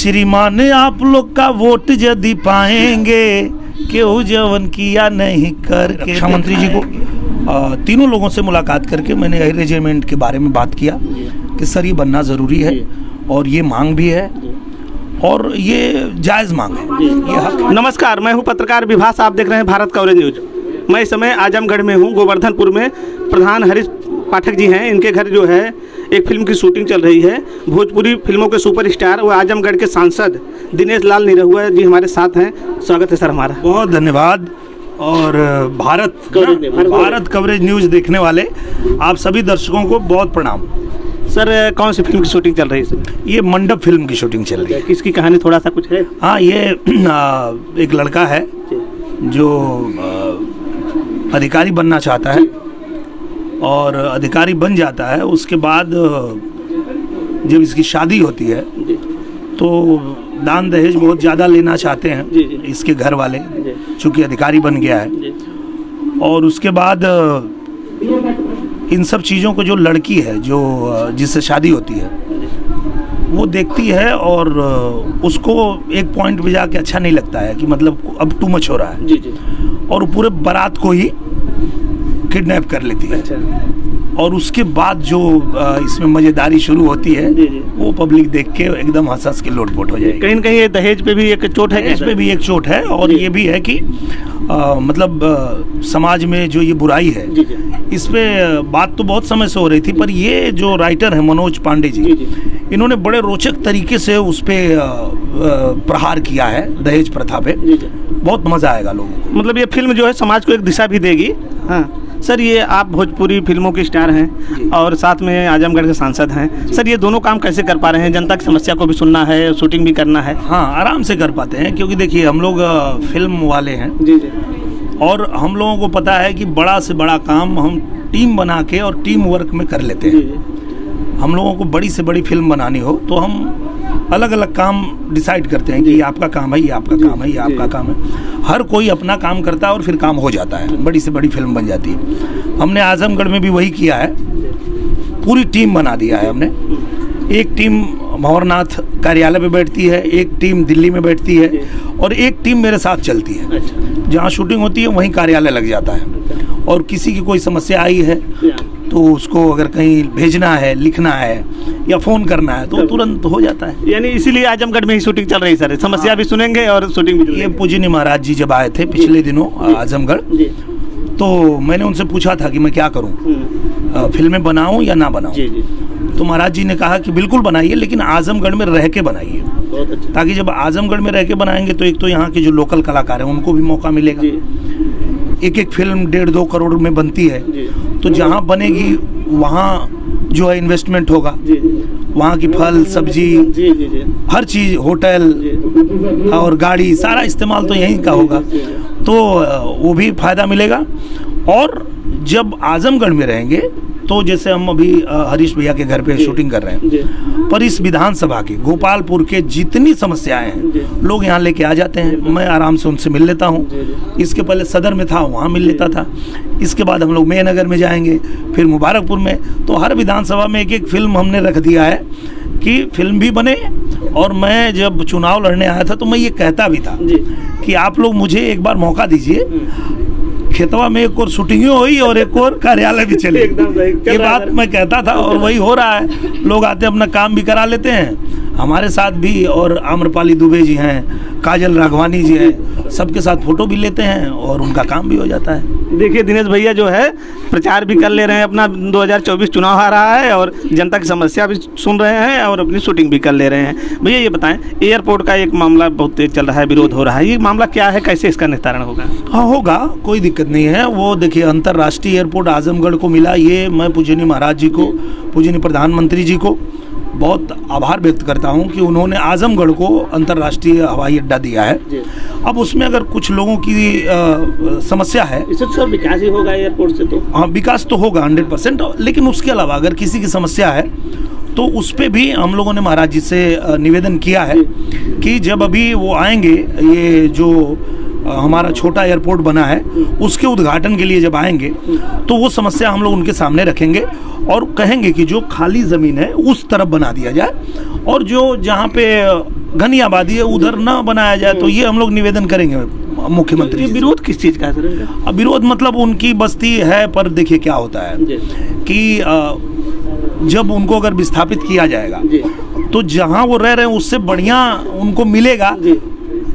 श्रीमान आप लोग का वोट यदि पाएंगे, क्यों जवन किया नहीं करके। रक्षा मंत्री जी को तीनों लोगों से मुलाकात करके मैंने एयर रेजिमेंट के बारे में बात किया कि सर ये बनना ज़रूरी है और ये मांग भी है और ये जायज़ मांग है, ये हक। नमस्कार, मैं हूं पत्रकार विभास, आप देख रहे हैं भारत कवरेज न्यूज। मैं इस समय आजमगढ़ में हूं, गोवर्धनपुर में। प्रधान हरीश पाठक जी हैं, इनके घर जो है एक फिल्म की शूटिंग चल रही है। भोजपुरी फिल्मों के सुपरस्टार व आजमगढ़ के सांसद दिनेश लाल निरहुआ जी हमारे साथ हैं। स्वागत है सर हमारा। बहुत धन्यवाद। और भारत कवरेज न्यूज़ देखने वाले आप सभी दर्शकों को बहुत प्रणाम। सर कौन सी फिल्म की शूटिंग चल रही है सर? ये मंडप फिल्म की शूटिंग चल रही है। किसकी कहानी थोड़ा सा कुछ है? हाँ, ये एक लड़का है जो अधिकारी बनना चाहता है और अधिकारी बन जाता है। उसके बाद जब इसकी शादी होती है तो दान दहेज बहुत ज़्यादा लेना चाहते हैं इसके घर वाले, चूँकि अधिकारी बन गया है। और उसके बाद इन सब चीज़ों को जो लड़की है जो जिससे शादी होती है वो देखती है और उसको एक पॉइंट पे जाके अच्छा नहीं लगता है कि मतलब अब टू मच हो रहा है और पूरे बारात को ही किडनैप कर लेती है। और उसके बाद जो इसमें मज़ेदारी शुरू होती है वो पब्लिक देख के एकदम हंस के लोटपोट हो जाएगी। कहीं न कहीं ये दहेज पे भी एक चोट है, इस पे भी एक चोट है और ये भी है कि मतलब समाज में जो ये बुराई है इस पे बात तो बहुत समय से हो रही थी, पर ये जो राइटर है मनोज पांडे जी इन्होंने बड़े रोचक तरीके से उस पे प्रहार किया है दहेज प्रथा पे। बहुत मज़ा आएगा लोगों को। मतलब ये फिल्म जो है समाज को एक दिशा भी देगी। हाँ सर, ये आप भोजपुरी फिल्मों के स्टार हैं और साथ में आजमगढ़ के सांसद हैं। सर ये दोनों काम कैसे कर पा रहे हैं? जनता की समस्या को भी सुनना है, शूटिंग भी करना है। हाँ, आराम से कर पाते हैं क्योंकि देखिए हम लोग फिल्म वाले हैं और हम लोगों को पता है कि बड़ा से बड़ा काम हम टीम बना के और टीम वर्क में कर लेते हैं। हम लोगों को बड़ी से बड़ी फिल्म बनानी हो तो हम अलग अलग काम डिसाइड करते हैं कि ये आपका काम है, ये आपका काम है, ये आपका काम है। हर कोई अपना काम करता है और फिर काम हो जाता है, बड़ी से बड़ी फिल्म बन जाती है। हमने आजमगढ़ में भी वही किया है, पूरी टीम बना दिया है हमने। एक टीम भंवरनाथ कार्यालय पे बैठती है, एक टीम दिल्ली में बैठती है और एक टीम मेरे साथ चलती है। जहाँ शूटिंग होती है वहीं कार्यालय लग जाता है और किसी की कोई समस्या आई है तो उसको अगर कहीं भेजना है, लिखना है या फ़ोन करना है तो तुरंत हो जाता है। यानी इसीलिए आजमगढ़ में ही शूटिंग चल रही है सर। समस्या भी सुनेंगे और शूटिंग भी। ये पूजनीय महाराज जी जब आए थे पिछले दिनों आजमगढ़ तो मैंने उनसे पूछा था कि मैं क्या करूं, फिल्में बनाऊं या ना बनाऊं। तो महाराज जी ने कहा कि बिल्कुल बनाइए, लेकिन आजमगढ़ में रह के बनाइए, ताकि जब आजमगढ़ में रह के बनाएंगे तो एक तो यहाँ के जो लोकल कलाकार हैं उनको भी मौका मिलेगा। एक फिल्म 1.5-2 करोड़ में बनती है तो जहाँ बनेगी वहाँ जो है इन्वेस्टमेंट होगा, वहाँ की फल सब्जी हर चीज़, होटल और गाड़ी, सारा इस्तेमाल तो यहीं का होगा, तो वो भी फ़ायदा मिलेगा। और जब आजमगढ़ में रहेंगे तो जैसे हम अभी हरीश भैया के घर पे शूटिंग कर रहे हैं, पर इस विधानसभा के गोपालपुर के जितनी समस्याएं हैं लोग यहाँ लेके आ जाते हैं, मैं आराम से उनसे मिल लेता हूँ। इसके पहले सदर में था, वहाँ मिल लेता था। इसके बाद हम लोग मेहनगर में जाएंगे, फिर मुबारकपुर में। तो हर विधानसभा में एक फिल्म हमने रख दिया है कि फिल्म भी बने। और मैं जब चुनाव लड़ने आया था तो मैं ये कहता भी था कि आप लोग मुझे एक बार मौका दीजिए, खेतवा में एक और शूटिंग हुई और एक और कार्यालय भी चले। ये बात मैं कहता था और वही हो रहा है। लोग आते अपना काम भी करा लेते हैं हमारे साथ भी, और आम्रपाली दुबे जी हैं, काजल राघवानी जी हैं, सबके साथ फोटो भी लेते हैं और उनका काम भी हो जाता है। देखिए दिनेश भैया जो है प्रचार भी कर ले रहे हैं अपना, 2024 चुनाव आ रहा है और जनता की समस्या भी सुन रहे हैं और अपनी शूटिंग भी कर ले रहे हैं। भैया ये बताएं, एयरपोर्ट का एक मामला बहुत तेज चल रहा है, विरोध हो रहा है, ये मामला क्या है, कैसे इसका निस्तारण होगा? हाँ होगा, कोई दिक्कत नहीं है। वो देखिए अंतर्राष्ट्रीय एयरपोर्ट आजमगढ़ को मिला, ये मैं पूजनीय महाराज जी को, पूजनीय प्रधानमंत्री जी को बहुत आभार व्यक्त करता हूं कि उन्होंने आजमगढ़ को अंतर्राष्ट्रीय हवाई अड्डा दिया है। अब उसमें अगर कुछ लोगों की समस्या है, इससे तो विकास ही होगा एयरपोर्ट से। तो हाँ, विकास तो होगा 100%, लेकिन उसके अलावा अगर किसी की समस्या है तो उस पर भी हम लोगों ने महाराज जी से निवेदन किया है कि जब अभी वो आएंगे, ये जो हमारा छोटा एयरपोर्ट बना है उसके उद्घाटन के लिए जब आएंगे तो वो समस्या हम लोग उनके सामने रखेंगे और कहेंगे कि जो खाली ज़मीन है उस तरफ बना दिया जाए और जो जहाँ पे घनी आबादी है, उधर न बनाया जाए। तो ये हम लोग निवेदन करेंगे मुख्यमंत्री ये जी से। विरोध किस चीज़ का है सर? अब विरोध मतलब उनकी बस्ती है, पर देखिए क्या होता है कि जब उनको अगर विस्थापित किया जाएगा तो जहाँ वो रह रहे हैं उससे बढ़िया उनको मिलेगा,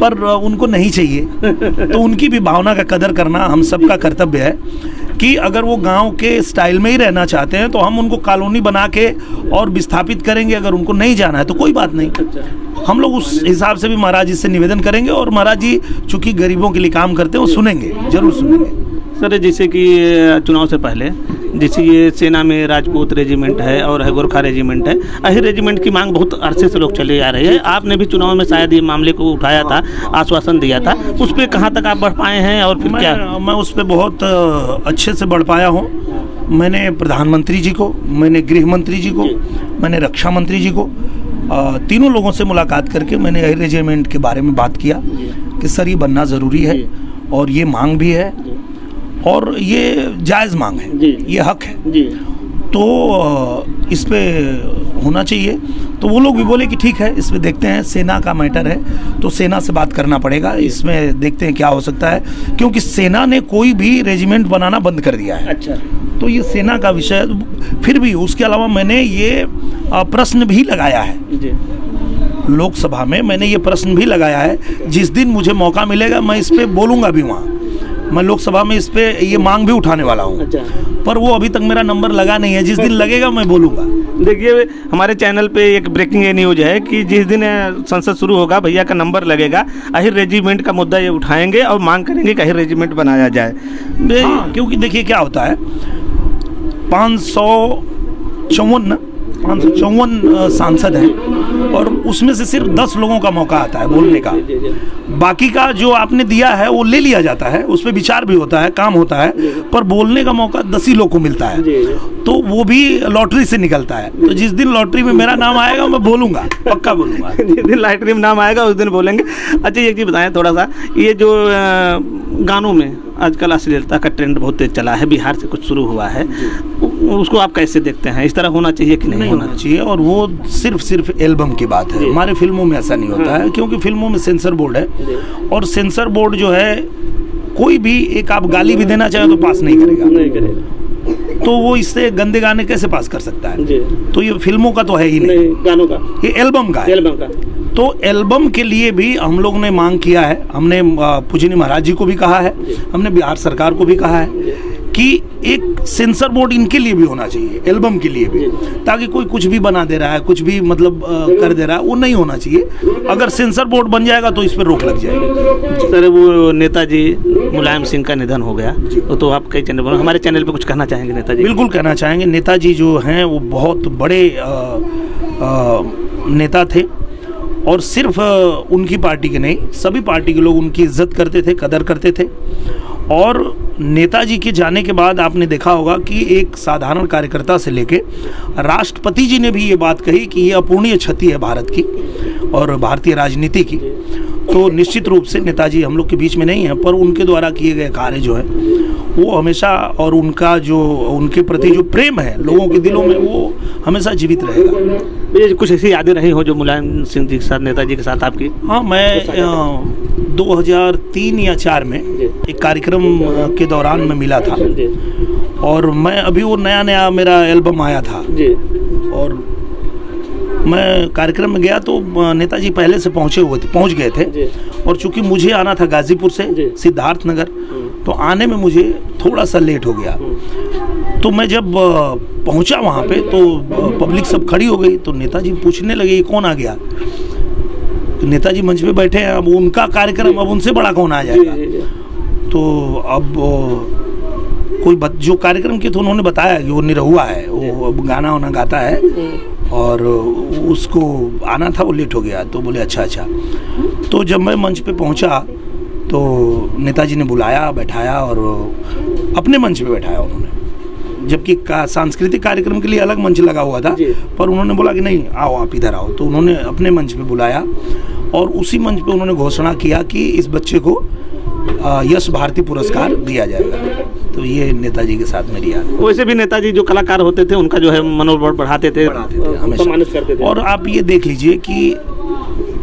पर उनको नहीं चाहिए। तो उनकी भी भावना का कदर करना हम सबका कर्तव्य है कि अगर वो गांव के स्टाइल में ही रहना चाहते हैं तो हम उनको कॉलोनी बना के और विस्थापित करेंगे। अगर उनको नहीं जाना है तो कोई बात नहीं, हम लोग उस हिसाब से भी महाराज जी से निवेदन करेंगे। और महाराज जी चूंकि गरीबों के लिए काम करते हैं, वो सुनेंगे, जरूर सुनेंगे। सर जैसे कि चुनाव से पहले जैसे ये सेना में राजपूत रेजिमेंट है और है गोरखा रेजिमेंट है, अहिर रेजिमेंट की मांग बहुत अरसे से लोग चले आ रहे हैं। आपने भी चुनाव में शायद ये मामले को उठाया था, आश्वासन दिया था, उस पर कहाँ तक आप बढ़ पाए हैं और फिर क्या? मैं उस पर बहुत अच्छे से बढ़ पाया हूँ। मैंने प्रधानमंत्री जी को, मैंने गृह मंत्री जी को, मैंने रक्षा मंत्री जी को, तीनों लोगों से मुलाकात करके मैंने अहिर रेजिमेंट के बारे में बात किया कि सर ये बनना ज़रूरी है और ये मांग भी है और ये जायज़ मांग है, ये हक है, तो इस पे होना चाहिए। तो वो लोग भी बोले कि ठीक है, इस पे देखते हैं, सेना का मैटर है तो सेना से बात करना पड़ेगा, इसमें देखते हैं क्या हो सकता है, क्योंकि सेना ने कोई भी रेजिमेंट बनाना बंद कर दिया है। अच्छा, तो ये सेना का विषय। फिर भी उसके अलावा मैंने ये प्रश्न भी लगाया है लोकसभा में, मैंने ये प्रश्न भी लगाया है। जिस दिन मुझे मौका मिलेगा मैं इस पे बोलूँगा भी वहाँ, मैं लोकसभा में इस पे ये मांग भी उठाने वाला हूँ। अच्छा। पर वो अभी तक मेरा नंबर लगा नहीं है, जिस दिन लगेगा मैं बोलूँगा। देखिए हमारे चैनल पे एक ब्रेकिंग न्यूज है कि जिस दिन संसद शुरू होगा भैया का नंबर लगेगा, अहिर रेजिमेंट का मुद्दा ये उठाएंगे और मांग करेंगे कि अहिर रेजिमेंट बनाया जाए। क्योंकि देखिए क्या होता है, 554 सांसद हैं और उसमें से सिर्फ 10 लोगों का मौका आता है बोलने का। बाकी का जो आपने दिया है वो ले लिया जाता है, उस पर विचार भी होता है, काम होता है, पर बोलने का मौका 10 ही लोग को मिलता है, तो वो भी लॉटरी से निकलता है। तो जिस दिन लॉटरी में मेरा नाम आएगा मैं बोलूँगा, पक्का बोलूँगा। जिस दिन लॉटरी में नाम आएगा उस दिन बोलेंगे। अच्छा एक चीज़ बताएं थोड़ा सा, ये जो गानों में आजकल अश्लीलता का ट्रेंड बहुत तेज चला है, बिहार से कुछ शुरू हुआ है, उसको आप कैसे देखते हैं? इस तरह होना चाहिए कि नहीं होना चाहिए? और वो सिर्फ एल्बम की बात है, हमारे फिल्मों में ऐसा नहीं होता है, क्योंकि फिल्मों में सेंसर बोर्ड है और सेंसर बोर्ड जो है कोई भी एक आप गाली भी देना चाहे तो पास नहीं करेगा। तो वो इससे गंदे गाने कैसे पास कर सकता है? तो ये फिल्मों का तो है ही नहीं, गानों का, ये एल्बम का है। तो एल्बम के लिए भी हम लोग ने मांग किया है, हमने पूजनीय महाराज जी को भी कहा है, हमने बिहार सरकार को भी कहा है कि एक सेंसर बोर्ड इनके लिए भी होना चाहिए, एल्बम के लिए भी, ताकि कोई कुछ भी बना दे रहा है, कुछ भी मतलब कर दे रहा है, वो नहीं होना चाहिए। अगर सेंसर बोर्ड बन जाएगा तो इस पर रोक लग जाएगी। सर वो नेताजी मुलायम सिंह का निधन हो गया, तो आप कई चैनल पर, हमारे चैनल पे कुछ कहना चाहेंगे नेताजी? बिल्कुल कहना चाहेंगे। नेताजी जो हैं वो बहुत बड़े नेता थे और सिर्फ उनकी पार्टी के नहीं, सभी पार्टी के लोग उनकी इज्जत करते थे, कदर करते थे। और नेताजी के जाने के बाद आपने देखा होगा कि एक साधारण कार्यकर्ता से लेके राष्ट्रपति जी ने भी ये बात कही कि ये अपूर्णीय क्षति है भारत की और भारतीय राजनीति की। तो निश्चित रूप से नेताजी हम लोग के बीच में नहीं है, पर उनके द्वारा किए गए कार्य जो है वो हमेशा, और उनका जो उनके प्रति जो प्रेम है लोगों के दिलों में, वो हमेशा जीवित रहेगा। कुछ ऐसी यादें रही हो जो मुलायम सिंह जी के साथ, नेताजी के साथ आपकी? हाँ, मैं 2003 या 4 में एक कार्यक्रम के दौरान मैं मिला था और मैं अभी वो नया मेरा एल्बम आया था और मैं कार्यक्रम में गया तो नेताजी पहले से पहुंच गए थे और चूंकि मुझे आना था गाजीपुर से सिद्धार्थ नगर, तो आने में मुझे थोड़ा सा लेट हो गया। तो मैं जब पहुंचा वहाँ पे तो पब्लिक सब खड़ी हो गई, तो नेताजी पूछने लगे ये कौन आ गया? तो नेताजी मंच पे बैठे हैं, अब उनका कार्यक्रम, अब उनसे बड़ा कौन आ जाएगा? तो अब कोई जो कार्यक्रम के थे उन्होंने बताया कि वो निरहुआ है, वो गाना वाना गाता है और उसको आना था, वो लेट हो गया। तो बोले अच्छा। तो जब मैं मंच पे पहुंचा तो नेताजी ने बुलाया, बैठाया और अपने मंच पे बैठाया उन्होंने, जबकि सांस्कृतिक कार्यक्रम के लिए अलग मंच लगा हुआ था, पर उन्होंने बोला कि नहीं आओ आप इधर आओ। तो उन्होंने अपने मंच पे बुलाया और उसी मंच पे उन्होंने घोषणा किया कि इस बच्चे को यश भारती पुरस्कार दिया जाएगा। तो ये नेताजी के साथ मेरी याद। वैसे भी नेताजी जो कलाकार होते थे उनका जो है मनोबल बढ़ाते थे हमेशा, सम्मानित करते थे। और आप ये देख लीजिए कि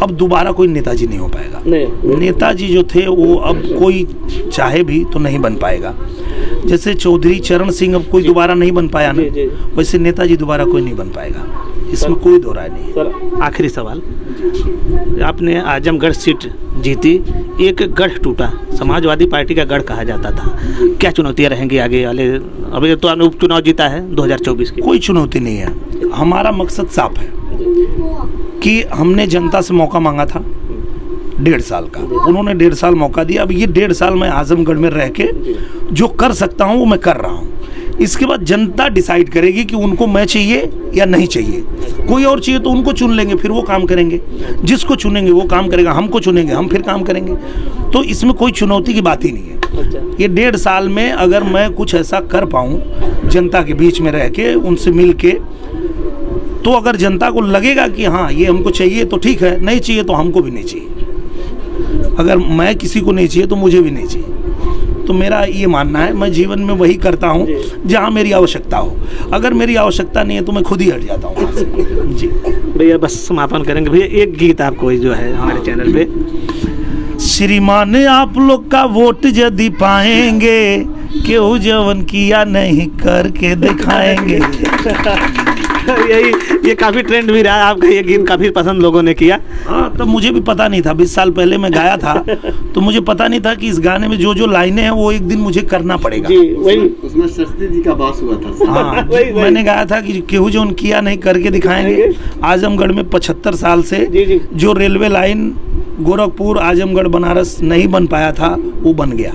अब दोबारा कोई नेताजी नहीं हो पाएगा। नहीं। नेताजी जो थे वो अब कोई चाहे भी तो नहीं बन पाएगा। जैसे चौधरी चरण सिंह अब कोई दोबारा नहीं बन पाया ना, वैसे नेताजी दोबारा कोई नहीं बन पाएगा, इसमें कोई दो राय नहीं। सर आखिरी सवाल, आपने आजमगढ़ सीट जीती, एक गढ़ टूटा, समाजवादी पार्टी का गढ़ कहा जाता था, क्या चुनौतियां रहेंगी आगे वाले? अभी तो आपने उपचुनाव जीता है 2024 की। कोई चुनौती नहीं है, हमारा मकसद साफ है कि हमने जनता से मौका मांगा था 1.5 साल का, उन्होंने 1.5 साल मौका दिया। अब ये 1.5 साल मैं आजमगढ़ में रह के जो कर सकता हूँ वो मैं कर रहा हूँ। इसके बाद जनता डिसाइड करेगी कि उनको मैं चाहिए या नहीं चाहिए। कोई और चाहिए तो उनको चुन लेंगे, फिर वो काम करेंगे। जिसको चुनेंगे वो काम करेगा, हमको चुनेंगे हम फिर काम करेंगे। तो इसमें कोई चुनौती की बात ही नहीं है। ये 1.5 साल में अगर मैं कुछ ऐसा कर पाऊँ जनता के बीच में रह के, उनसे मिल के, तो अगर जनता को लगेगा कि हाँ ये हमको चाहिए तो ठीक है, नहीं चाहिए तो हमको भी नहीं चाहिए। अगर मैं किसी को नहीं चाहिए तो मुझे भी नहीं चाहिए। तो मेरा ये मानना है, मैं जीवन में वही करता हूँ जहाँ मेरी आवश्यकता हो। अगर मेरी आवश्यकता नहीं है तो मैं खुद ही हट जाता हूँ वहाँ से। जी भैया, बस समापन करेंगे भैया, एक गीत आपको जो है हमारे चैनल पे। श्रीमान आप लोग का वोट यदि पाएंगे, क्यों जवन किया नहीं करके दिखाएंगे। यही ये काफ़ी ट्रेंड भी रहा है आपका, ये गीत काफ़ी पसंद लोगों ने किया। हाँ, तब मुझे भी पता नहीं था, 20 साल पहले मैं गाया था तो मुझे पता नहीं था कि इस गाने में जो जो लाइनें हैं वो एक दिन मुझे करना पड़ेगा। जी वही, उसमें शास्त्री जी का बास हुआ था। हाँ, मैंने गाया था कि केहू जो किया नहीं करके दिखाएंगे। आजमगढ़ में 75 साल से जो रेलवे लाइन गोरखपुर आजमगढ़ बनारस नहीं बन पाया था वो बन गया,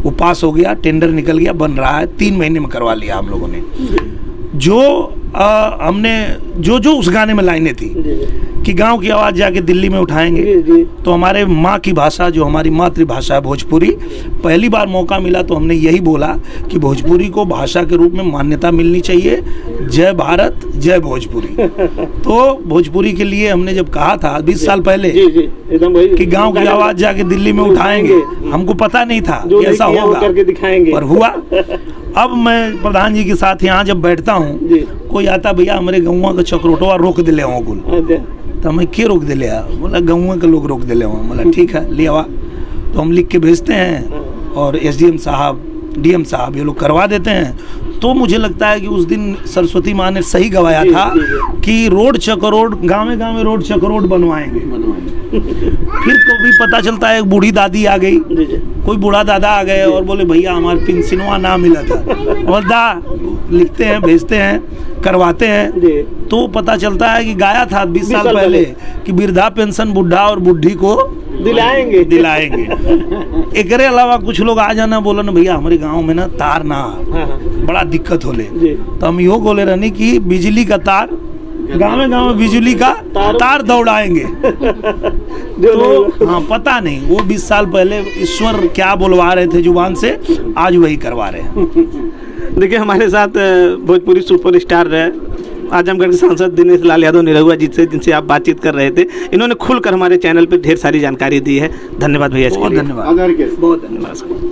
वो पास हो गया, टेंडर निकल गया, बन रहा है। 3 महीने में करवा लिया हम लोगों ने। जो हमने जो उस गाने में लाइनें थी कि गांव की आवाज़ जाके दिल्ली में उठाएंगे, तो हमारे माँ की भाषा जो हमारी मातृभाषा है भोजपुरी, पहली बार मौका मिला तो हमने यही बोला कि भोजपुरी को भाषा के रूप में मान्यता मिलनी चाहिए। जय भारत, जय भोजपुरी। तो भोजपुरी के लिए हमने जब कहा था 20 साल पहले कि गांव की आवाज़ जाके दिल्ली में उठाएंगे, हमको पता नहीं था कि ऐसा होगा, पर हुआ। अब मैं प्रधान जी के साथ यहाँ जब बैठता हूँ, कोई आता, भैया हमारे गाँव का चक्रोटवा रोक दिले हो कुल, तो मैं क्यों रोक दिले? बोला गाँव के लोग रोक दिले हो। बोला ठीक है, ले आवा। तो हम लिख के भेजते हैं और SDM साहब, DM साहब ये लोग करवा देते हैं। तो मुझे लगता है कि उस दिन सरस्वती माँ ने सही गवाया था कि रोड चक्रोड, गाँव रोड चक्रोड बनवाएंगे। फिर कभी पता चलता है एक बूढ़ी दादी आ गई, कोई बूढ़ा दादा आ गए और बोले भैया हमारे पेंशनवा ना मिला था। और लिखते हैं, भेजते हैं, करवाते हैं। तो पता चलता है कि गाया था 20 साल पहले कि वृद्धा पेंशन बुढ़ा और बुढ़ी को दिलाएंगे। एकरे अलावा कुछ लोग आ जाना बोला ना भैया हमारे गांव में ना तार ना बड़ा दिक्कत होले, तो हम यो बोले रहने की बिजली का तार, गाँव बिजली का तार दौड़ाएंगे। तो हाँ, पता नहीं वो 20 साल पहले ईश्वर क्या बुलवा रहे थे जुबान से, आज वही करवा रहे हैं। देखिए हमारे साथ भोजपुरी सुपरस्टार आजमगढ़ के सांसद दिनेश लाल यादव निरहुआ जी से, जिनसे आप बातचीत कर रहे थे, इन्होंने खुलकर हमारे चैनल पे ढेर सारी जानकारी दी है। धन्यवाद भैया, बहुत धन्यवाद, बहुत धन्यवाद।